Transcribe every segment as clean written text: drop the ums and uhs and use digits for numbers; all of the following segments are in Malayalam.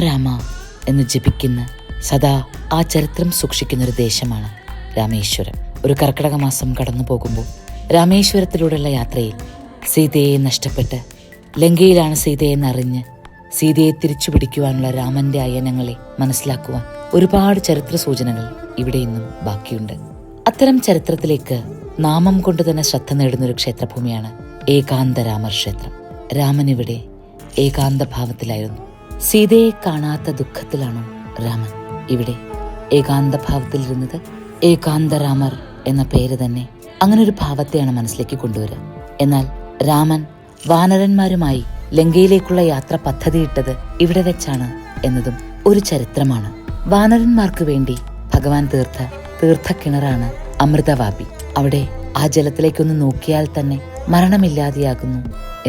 രാമ എന്ന് ജപിക്കുന്ന, സദാ ആ ചരിത്രം സൂക്ഷിക്കുന്നൊരു ദേശമാണ് രാമേശ്വരം. ഒരു കർക്കിടക മാസം കടന്നു പോകുമ്പോൾ രാമേശ്വരത്തിലൂടെയുള്ള യാത്രയിൽ സീതയെ നഷ്ടപ്പെട്ട് ലങ്കയിലാണ് സീതയെന്നറിഞ്ഞ് സീതയെ തിരിച്ചു പിടിക്കുവാനുള്ള രാമന്റെ അയനങ്ങളെ മനസ്സിലാക്കുവാൻ ഒരുപാട് ചരിത്ര സൂചനകൾ ഇവിടെ ഇന്നും ബാക്കിയുണ്ട്. അത്തരം ചരിത്രത്തിലേക്ക് നാമം കൊണ്ട് തന്നെ ശ്രദ്ധ നേടുന്നൊരു ക്ഷേത്രഭൂമിയാണ് ഏകാന്തരാമർ ക്ഷേത്രം. രാമൻ ഇവിടെ ഏകാന്ത ഭാവത്തിലായിരുന്നു. സീതയെ കാണാത്ത ദുഃഖത്തിലാണോ രാമൻ ഇവിടെ ഏകാന്ത ഭാവത്തിലിരുന്നത്? ഏകാന്തരാമർ എന്ന പേര് തന്നെ അങ്ങനെ ഒരു ഭാവത്തെയാണ് മനസ്സിലേക്ക് കൊണ്ടുവരിക. എന്നാൽ രാമൻ വാനരന്മാരുമായി ലങ്കയിലേക്കുള്ള യാത്ര പദ്ധതിയിട്ടത് ഇവിടെ വെച്ചാണ് എന്നതും ഒരു ചരിത്രമാണ്. വാനരന്മാർക്ക് വേണ്ടി ഭഗവാൻ തീർത്ഥക്കിണറാണ് അമൃതവാപി. അവിടെ ആ ജലത്തിലേക്കൊന്ന് നോക്കിയാൽ തന്നെ മരണമില്ലാതെയാകുന്നു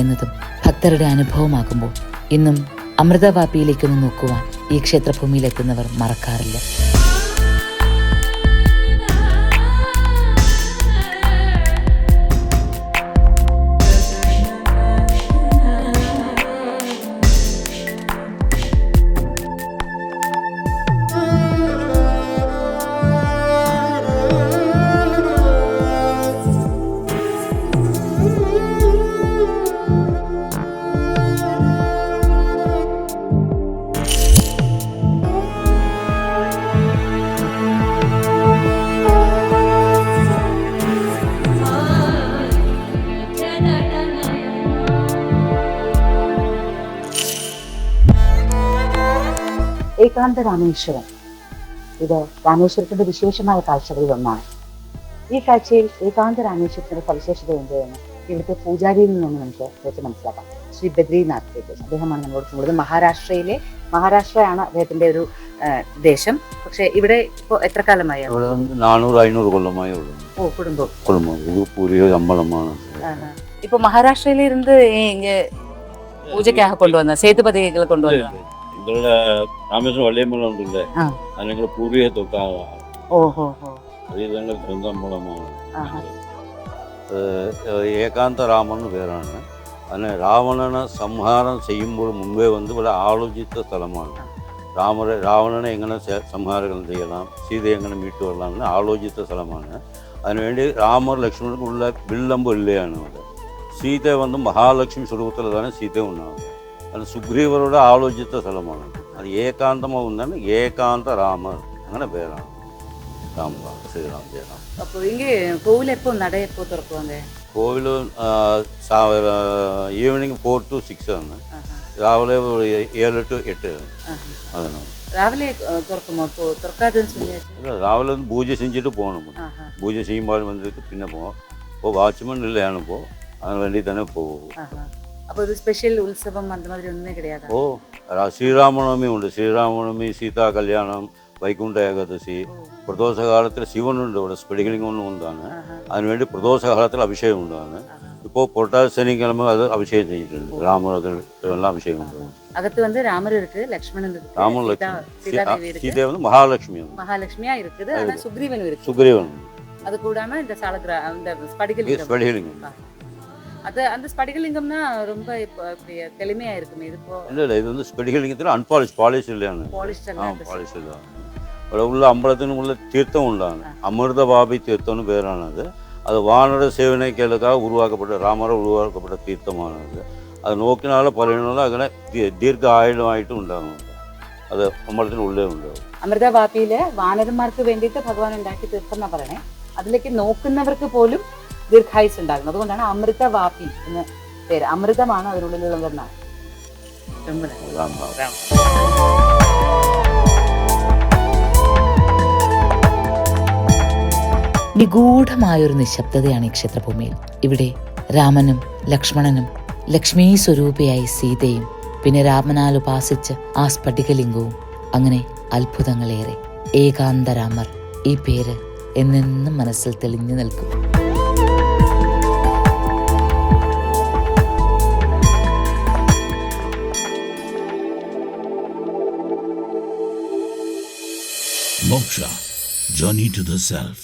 എന്നതും ഭക്തരുടെ അനുഭവമാകുമ്പോൾ ഇന്നും അമൃതവാപിയിലേക്കൊന്ന് നോക്കുവാൻ ഈ ക്ഷേത്രഭൂമിയിലെത്തുന്നവർ മറക്കാറില്ല. ഏകാന്ത രാമേശ്വരം, ഇത് രാമേശ്വരത്തിന്റെ വിശേഷമായ കാഴ്ചകളിൽ ഒന്നാണ്. ഈ കാഴ്ചയിൽ ഏകാന്ത രാമേശ്വരത്തിന്റെ സവിശേഷത എന്തെന്ന് ഇവിടുത്തെ പൂജാരിയിൽ നിന്നും നമുക്ക് വെച്ച് മനസ്സിലാക്കാം. ശ്രീ ബദ്രീനാഥ് തേജസ്, അദ്ദേഹമാണ് നമ്മളോട് കൂടുതൽ. മഹാരാഷ്ട്രയാണ് അദ്ദേഹത്തിന്റെ ഒരു ദേശം. പക്ഷെ ഇവിടെ ഇപ്പോ എത്ര കാലമായി? 400-500 കൊല്ലമായി. ഓ, കുടുംബം ഇപ്പൊ മഹാരാഷ്ട്രയിലിരുന്ന് പൂജയ്ക്കാக കൊണ്ടുവന്ന സേതുപതികൾ കൊണ്ടുവന്ന രാമേശ്വരം വള്ളിയമ്പലം ഉണ്ടല്ലേ, അതിനെ പൂർവീക തൊട്ടാണ്. അത് ഇതങ്ങൾ സ്വന്തമ്പലമാണ്. ഏകാന്ത രാമെന്ന് പേരാണ്. അതിന് രാവണനെ സംഹാരം ചെയ്യുമ്പോൾ മുമ്പേ ഇവിടെ ആലോചിച്ച സ്ഥലമാണ്. രാവണനെ എങ്ങനെ സംഹാരം ചെയ്യണം, സീതയെ എങ്ങനെ മീട്ടുകൊള്ളാമെന്ന് ആലോചിച്ച സ്ഥലമാണ്. അതിനുവേണ്ടി രാമർ ലക്ഷ്മണനുള്ള വില്ലമ്പ് ഇല്ലയാണ് ഇവിടെ. സീത മഹാലക്ഷ്മി സ്വരൂപത്തിൽ തന്നെ സീത ഉണ്ടാകുന്നത്. അത് സുഗ്രീവരുടെ ആലോചിച്ച സ്ഥലമാണ്. അത് ഏകാന്തമാവുന്നതാണ് ഏകാന്ത രാമർ, അങ്ങനെ പേരാണ്. ശ്രീറാം ജയറാം. കോവിൽ എപ്പോ നട എപ്പോ തുറക്കുവാങ്ക? കോവിൽ ഈവനിങ് 4 to 6 ആണ്. രാവിലെ 7 to 8 അതാണ്. രാവിലെ തുറക്കുമോ? രാവിലെ പൂജ செஞ்சுட்டு போகணும். പൂജ ചെയ്യുമ്പോൾ വന്നിട്ട് പിന്നെ പോകാം. ഇപ്പോൾ വാച്ച്മാൻ ഇല്ലയാണ്. ഇപ്പോൾ അതിന് വേണ്ടി തന്നെ പോകും. அப்போ இது ஸ்பெஷல் உற்சவம் அந்த மாதிரி ஒன்றுமே கிடையாது? ஓ, ஸ்ரீராமநவமி உண்டு. ஸ்ரீராமநவமி, சீதா கல்யாணம், வைகுண்ட ஏகாதசி, பிரதோஷ காலத்தில் சிவன் ഉണ്ട്. ഇവിടെ സ്ഫടികലിംഗം ഉണ്ടാണ്. അതിനുവേണ്ടി പ്രദോഷ കാലത്തിൽ അഭിഷേകം ഉണ്ടാണ്. ഇപ്പോൾ പൊട്ടാസ് ശനിക്കിഴമ അത് അഭിഷേകം ചെയ്തിട്ടുണ്ട്. രാമർ എല്ലാം അഭിഷേകം ഉണ്ട്. அகத்து ராமர் இருக்கு, லக்ஷ்மணன் இருக்கு, ராமர் லக்ஷ்மி, சீதை மகாலட்சுமி. மகாலட்சுமியா இருக்குது. ஆனா சுக்ரீவன் இருக்கு. சுக்ரீவன் அது கூடாம இந்த இந்த ஸ்படிகலிங்கம். அது அந்த ஸ்படிகலிங்கம்னா ரொம்ப தெளிமையா இருக்குமே. இது இது ஸ்படிகலிங்கத்தில் பாலிஷ் இல்லைയാണ്. பாலிஷ் ഇല്ല. ഇവിടെ ഉള്ള അമ്പലത്തിനുള്ള തീർത്ഥം ഉണ്ടാണ്. അമൃതവാപി തീർത്ഥം എന്ന് പേരാണത്. അത് വാനര സേവനയ്ക്കാக രാമരെ ഉരുവാക്കപ്പെട്ട തീർത്ഥമാണത്. അത് നോക്കിനാളെ പറയുന്നത് അങ്ങനെ ദീർഘ ആയുധമായിട്ട് ഉണ്ടാകുന്നുണ്ട്. അത് അമ്പലത്തിനുള്ളേ ഉണ്ടാകും. അമൃതവാപിയില് വാനരന്മാർക്ക് വേണ്ടിയിട്ട് ഭഗവാൻ ഉണ്ടാക്കി തീർത്ഥം എന്നാ പറയണേ. അതിലേക്ക് നോക്കുന്നവർക്ക് പോലും ദീർഘായുസ് ഉണ്ടാകുന്നത്. അതുകൊണ്ടാണ് അമൃതവാപി എന്ന പേര്. അമൃതമാണ് അതിനുള്ളിലുള്ളതെന്നാണ്. നിഗൂഢമായൊരു നിശബ്ദതയാണ് ഈ ക്ഷേത്രഭൂമിയിൽ. ഇവിടെ രാമനും ലക്ഷ്മണനും ലക്ഷ്മീ സ്വരൂപിയായി സീതയും പിന്നെ രാമനാൽ ഉപാസിച്ച് ആ സ്ഫടികലിംഗവും, അങ്ങനെ അത്ഭുതങ്ങളേറെ. ഏകാന്തരാമർ, ഈ പേര് എന്നെന്നും മനസ്സിൽ തെളിഞ്ഞു നിൽക്കും. Moksha, Journey to the Self.